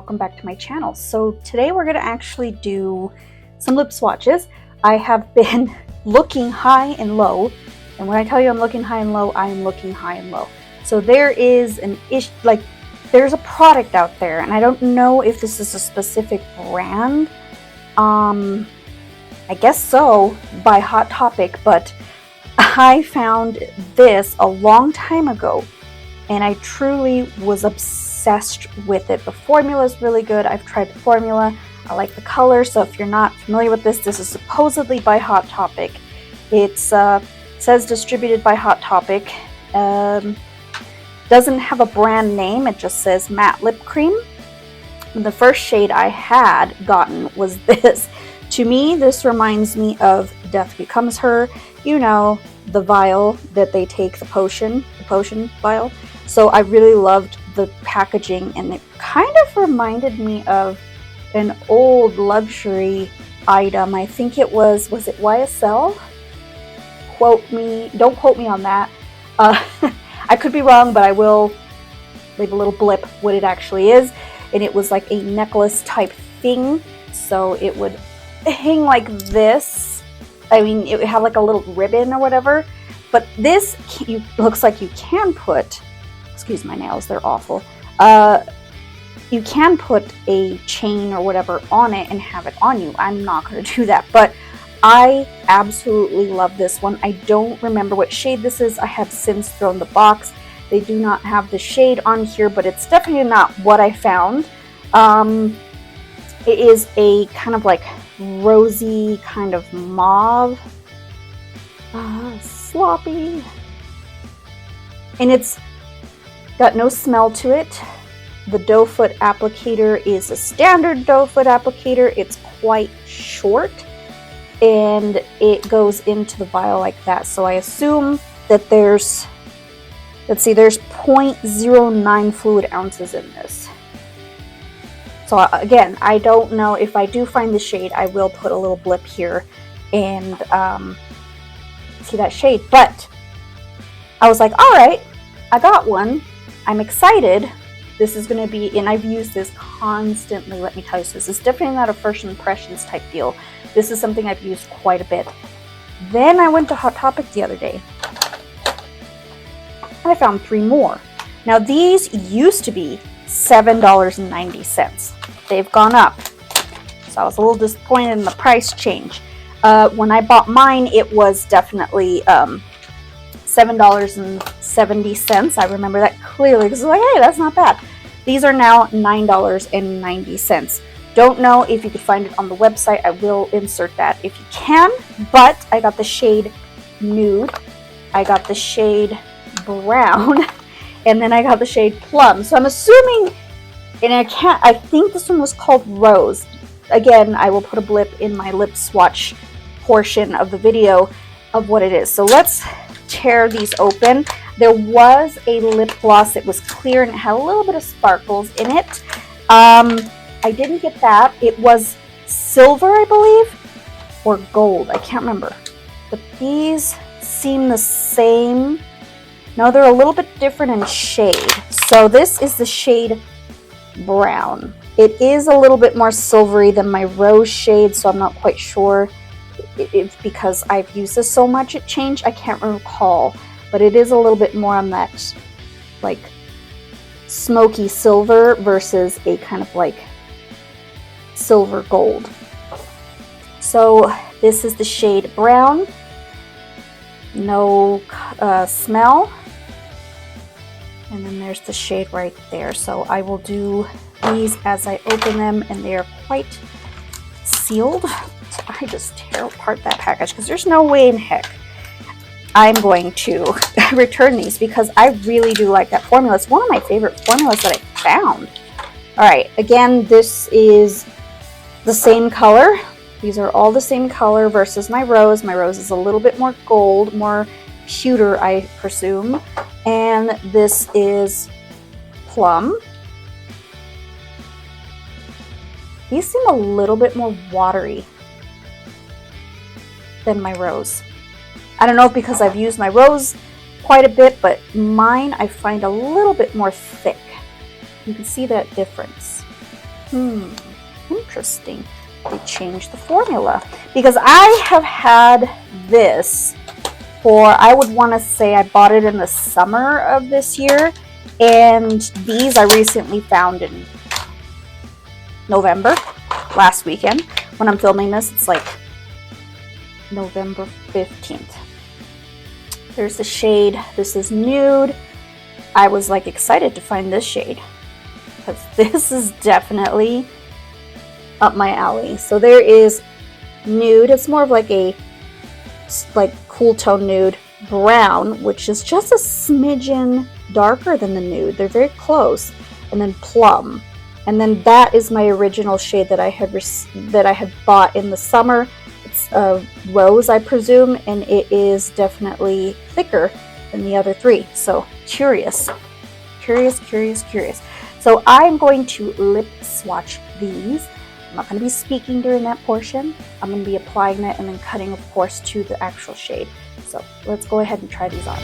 welcome back to my channel. So today we're going to actually do some lip swatches. I have been looking high and low, and when I tell you I'm looking high and low, I am looking high and low. So there is there's a product out there, and I don't know if this is a specific brand. I guess so, by Hot Topic, but I found this a long time ago and I truly was obsessed with it. The formula is really good. I've tried the formula. I like the color. So if you're not familiar with this is supposedly by Hot Topic. It says distributed by Hot Topic. Doesn't have a brand name. It just says matte lip cream. And the first shade I had gotten was this. To me, this reminds me of Death Becomes Her. You know, the vial that they take, the potion vial. So I really loved the packaging, and it kind of reminded me of an old luxury item. I think it was it YSL? Don't quote me on that. I could be wrong, but I will leave a little blip what it actually is. And it was like a necklace type thing. So it would hang like this. I mean, it would have like a little ribbon or whatever. But this looks like you can put, excuse my nails, they're awful. You can put a chain or whatever on it and have it on you. I'm not going to do that, but I absolutely love this one. I don't remember what shade this is. I have since thrown the box. They do not have the shade on here, but it's definitely not what I found. It is a kind of like rosy kind of mauve. Sloppy. And it's got no smell to it. The doe foot applicator is a standard doe foot applicator. It's quite short and it goes into the vial like that. So I assume that there's, let's see, there's 0.09 fluid ounces in this. So again, I don't know. If I do find the shade, I will put a little blip here and see that shade. But I was like, all right, I got one. I'm excited. This is going to be, and I've used this constantly, let me tell you. So this is definitely not a first impressions type deal. This is something I've used quite a bit. Then I went to Hot Topic the other day and I found 3 more. Now these used to be $7.90. They've gone up. So I was a little disappointed in the price change. When I bought mine, it was definitely $7.70. I remember that clearly because I was like, hey, that's not bad. These are now $9.90. Don't know if you could find it on the website. I will insert that if you can. But I got the shade Nude. I got the shade Brown. And then I got the shade Plum. So I'm assuming, and I think this one was called Rose. Again, I will put a blip in my lip swatch portion of the video of what it is. So let's tear these open. There was a lip gloss. It was clear and it had a little bit of sparkles in it. I didn't get that. It was silver, I believe, or gold. I can't remember. But these seem the same. No, they're a little bit different in shade. So this is the shade Brown. It is a little bit more silvery than my Rose shade, so I'm not quite sure if because I've used this so much it changed. I can't recall, but it is a little bit more on that like smoky silver versus a kind of like silver gold. So this is the shade Brown. No smell. And then there's the shade right there. So I will do these as I open them, and they are quite sealed. So I just tear apart that package because there's no way in heck I'm going to return these because I really do like that formula. It's one of my favorite formulas that I found. All right, again, this is the same color. These are all the same color versus my Rose. My Rose is a little bit more gold, more pewter, I presume. And this is Plum. These seem a little bit more watery than my Rose. I don't know if because I've used my Rose quite a bit, but mine I find a little bit more thick. You can see that difference. Interesting. They changed the formula because I have had this for, I would want to say I bought it in the summer of this year, and these I recently found in November, last weekend. When I'm filming this, it's like November 15th. There's the shade. This is nude. I was like excited to find this shade because this is definitely up my alley. So there is nude. It's more of like a cool tone nude. Brown, which is just a smidgen darker than the nude. They're very close. And then plum. And then that is my original shade that I had bought in the summer. It's rose, I presume, and it is definitely thicker than the other three. So curious. So I'm going to lip swatch these. I'm not going to be speaking during that portion. I'm going to be applying it and then cutting, of course, to the actual shade. So let's go ahead and try these on.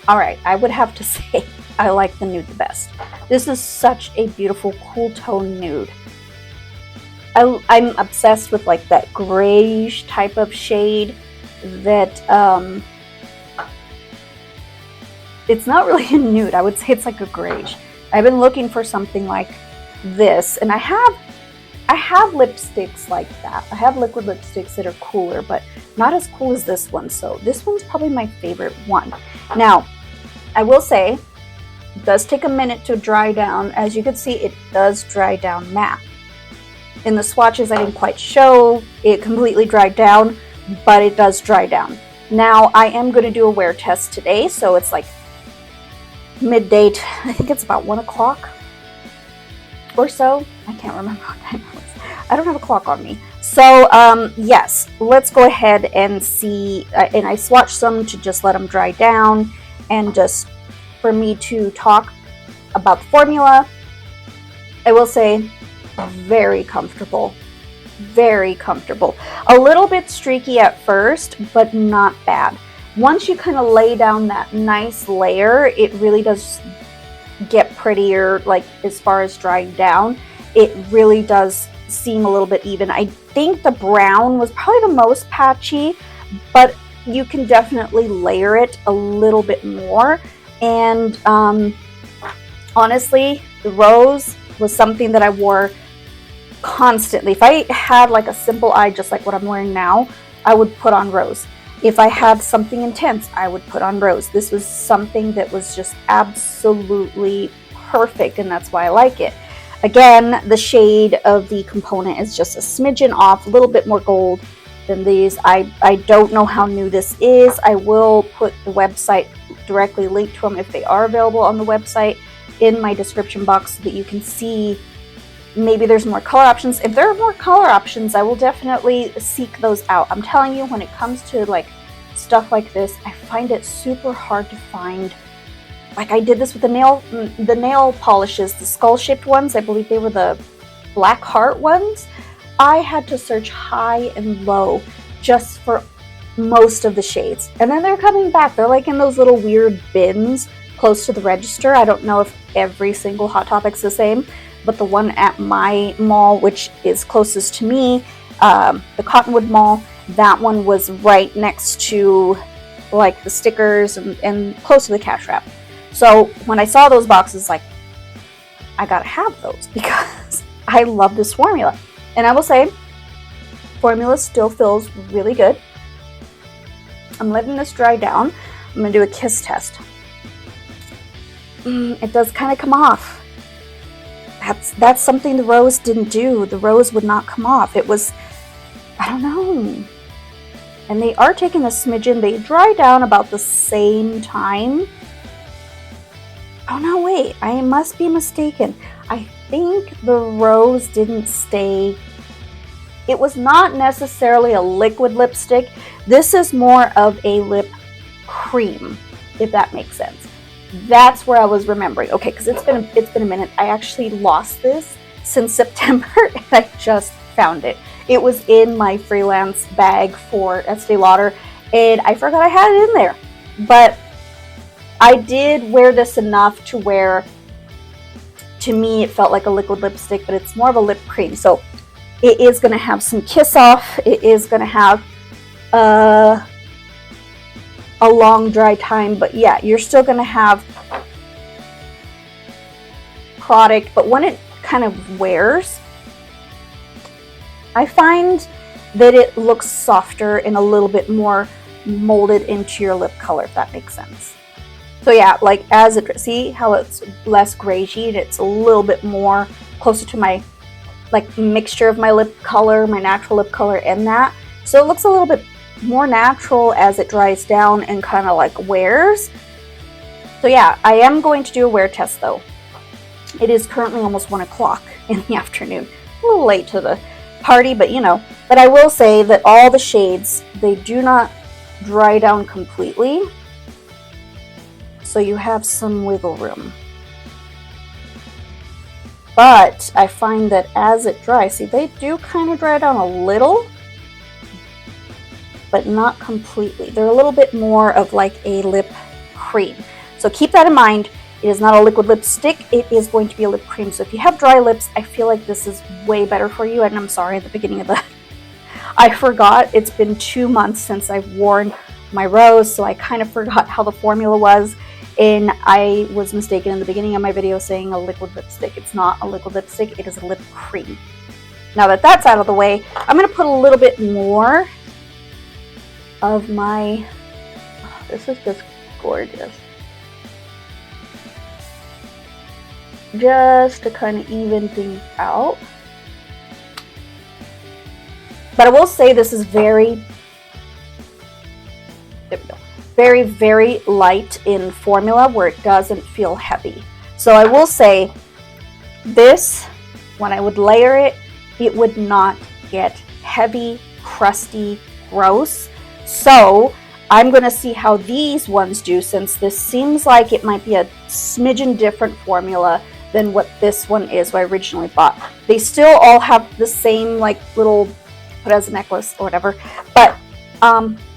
All right, I would have to say I like the nude the best. This is such a beautiful cool tone nude. I'm obsessed with like that grayish type of shade that it's not really a nude. I would say it's like a grayish. I've been looking for something like this, and I have lipsticks like that. I have liquid lipsticks that are cooler, but not as cool as this one. So this one's probably my favorite one. Now, I will say, it does take a minute to dry down. As you can see, it does dry down matte. In the swatches, I didn't quite show it completely dried down, but it does dry down. Now, I am going to do a wear test today, so it's like midday. I think it's about 1 o'clock or so. I can't remember what time it was. I don't have a clock on me. So, yes, let's go ahead and see. And I swatched some to just let them dry down and just for me to talk about the formula. I will say, very comfortable. Very comfortable. A little bit streaky at first, but not bad. Once you kind of lay down that nice layer, it really does get prettier, like as far as drying down. It really does seem a little bit even. I think the brown was probably the most patchy, but you can definitely layer it a little bit more. And honestly, the rose was something that I wore constantly. If I had like a simple eye, just like what I'm wearing now, I would put on rose. If I had something intense, I would put on rose. This was something that was just absolutely perfect, and that's why I like it. Again, the shade of the component is just a smidgen off, a little bit more gold than these. I don't know how new this is. I will put the website directly linked to them if they are available on the website in my description box so that you can see maybe there's more color options. If there are more color options, I will definitely seek those out. I'm telling you, when it comes to like stuff like this, I find it super hard to find. Like I did this with the nail polishes, the skull-shaped ones. I believe they were the black heart ones. I had to search high and low just for most of the shades. And then they're coming back. They're like in those little weird bins close to the register. I don't know if every single Hot Topic's the same, but the one at my mall, which is closest to me, the Cottonwood Mall, that one was right next to like the stickers and close to the cash wrap. So when I saw those boxes, like, I gotta have those because I love this formula. And I will say, formula still feels really good. I'm letting this dry down. I'm gonna do a kiss test. It does kind of come off. That's something the rose didn't do. The rose would not come off. It was, I don't know. And they are taking a smidgen. They dry down about the same time. Oh no, wait, I must be mistaken. I think the rose didn't stay. It was not necessarily a liquid lipstick. This is more of a lip cream, if that makes sense. That's where I was remembering. Okay, because it's been a minute. I actually lost this since September and I just found it. It was in my freelance bag for Estee Lauder and I forgot I had it in there. But I did wear this enough to where, to me, it felt like a liquid lipstick, but it's more of a lip cream. So it is going to have some kiss off. It is going to have a long dry time, but yeah, you're still going to have product. But when it kind of wears, I find that it looks softer and a little bit more molded into your lip color, if that makes sense. So yeah, like as it, see how it's less grayy and it's a little bit more closer to my like mixture of my lip color, my natural lip color and that. So it looks a little bit more natural as it dries down and kind of like wears. So yeah, I am going to do a wear test though. It is currently almost 1 o'clock in the afternoon. A little late to the party, but you know. But I will say that all the shades, they do not dry down completely. So you have some wiggle room. But I find that as it dries, see, they do kind of dry down a little, but not completely. They're a little bit more of like a lip cream. So keep that in mind. It is not a liquid lipstick. It is going to be a lip cream. So if you have dry lips, I feel like this is way better for you. And I'm sorry, at the beginning of the, I forgot. It's been 2 months since I've worn my rose, so I kind of forgot how the formula was. And I was mistaken in the beginning of my video saying a liquid lipstick. It's not a liquid lipstick, it is a lip cream. Now that that's out of the way, I'm going to put a little bit more of my, oh, this is just gorgeous. Just to kind of even things out. But I will say this is very, there we go. Very, very light in formula where it doesn't feel heavy. So I will say this, when I would layer it, it would not get heavy, crusty, gross. So I'm going to see how these ones do, since this seems like it might be a smidgen different formula than what this one is, what I originally bought. They still all have the same like little, put as a necklace or whatever, but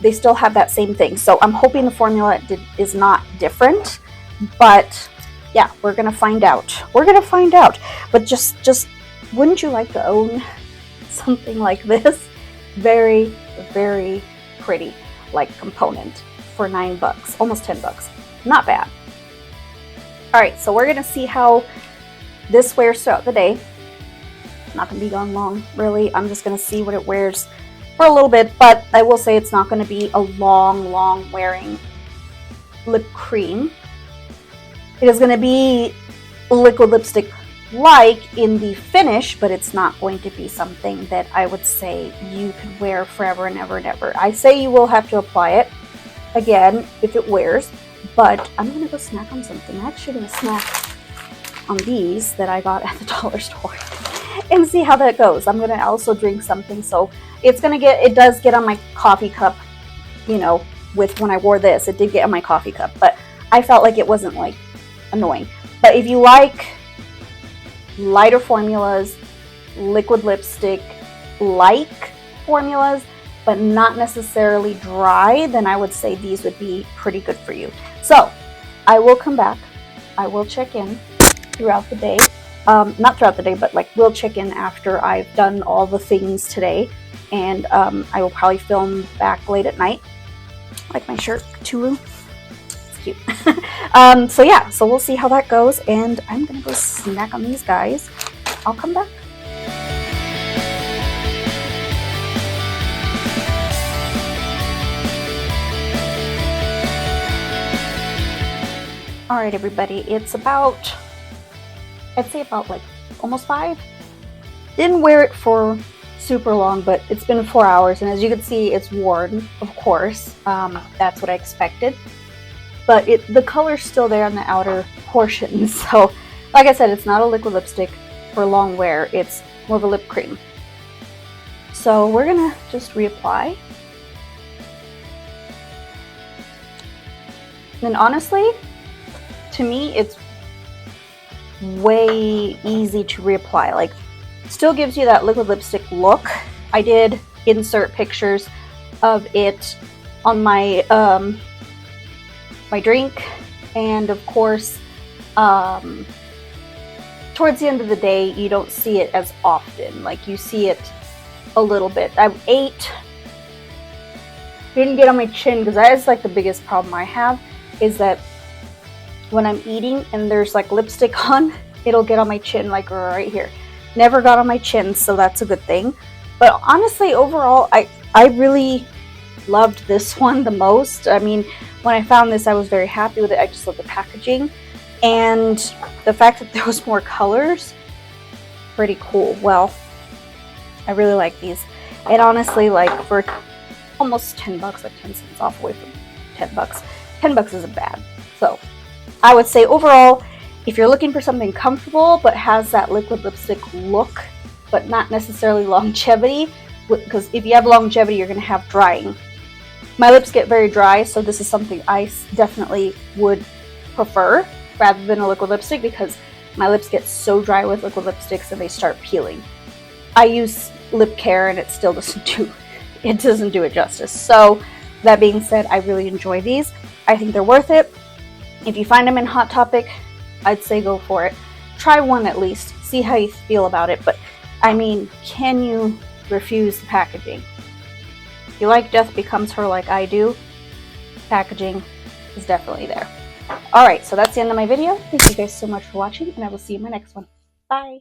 they still have that same thing. So I'm hoping the formula is not different, but yeah, we're gonna find out. We're gonna find out. But just wouldn't you like to own something like this? Very, very pretty like component for $9, almost $10. Not bad. All right, so we're gonna see how this wears throughout the day. Not gonna be gone long, really. I'm just gonna see what it wears for a little bit, but I will say it's not going to be a long wearing lip cream. It is going to be liquid lipstick like in the finish, but it's not going to be something that I would say you could wear forever and ever and ever. I say you will have to apply it again if it wears, but I'm going to go snack on something. I'm actually going to snack on these that I got at the dollar store and see how that goes. I'm going to also drink something, so it's going to get, it does get on my coffee cup, you know, with when I wore this, it did get on my coffee cup, but I felt like it wasn't like annoying. But if you like lighter formulas, liquid lipstick, like formulas, but not necessarily dry, then I would say these would be pretty good for you. So I will come back. I will check in throughout the day. Not throughout the day, but like we'll check in after I've done all the things today. And I will probably film back late at night. Like my shirt, Tulu. It's cute. So yeah, so we'll see how that goes. And I'm going to go snack on these guys. I'll come back. Alright everybody, it's about, I'd say about like almost 5. Didn't wear it for super long, but it's been 4 hours, and as you can see, it's worn, of course. That's what I expected. But the color's still there on the outer portion, so like I said, it's not a liquid lipstick for long wear, it's more of a lip cream. So we're gonna just reapply. And honestly, to me, it's way easy to reapply. Like, still gives you that liquid lipstick look. I did insert pictures of it on my my drink, and of course, towards the end of the day, you don't see it as often. Like, you see it a little bit. I didn't get on my chin, because that is like the biggest problem I have, is that when I'm eating and there's like lipstick on, it'll get on my chin, like right here. Never got on my chin, so that's a good thing. But honestly, overall, I really loved this one the most. I mean, when I found this, I was very happy with it. I just love the packaging, and the fact that there was more colors, pretty cool. Well, I really like these. And honestly, like for almost 10 bucks, like 10 cents off away from 10 bucks. 10 bucks isn't bad. So I would say overall, if you're looking for something comfortable but has that liquid lipstick look, but not necessarily longevity, because if you have longevity, you're going to have drying. My lips get very dry, so this is something I definitely would prefer rather than a liquid lipstick, because my lips get so dry with liquid lipsticks and they start peeling. I use lip care and it still doesn't do it justice. So that being said, I really enjoy these. I think they're worth it. If you find them in Hot Topic, I'd say go for it. Try one at least. See how you feel about it. But, I mean, can you refuse the packaging? If you like Death Becomes Her like I do, packaging is definitely there. Alright, so that's the end of my video. Thank you guys so much for watching, and I will see you in my next one. Bye!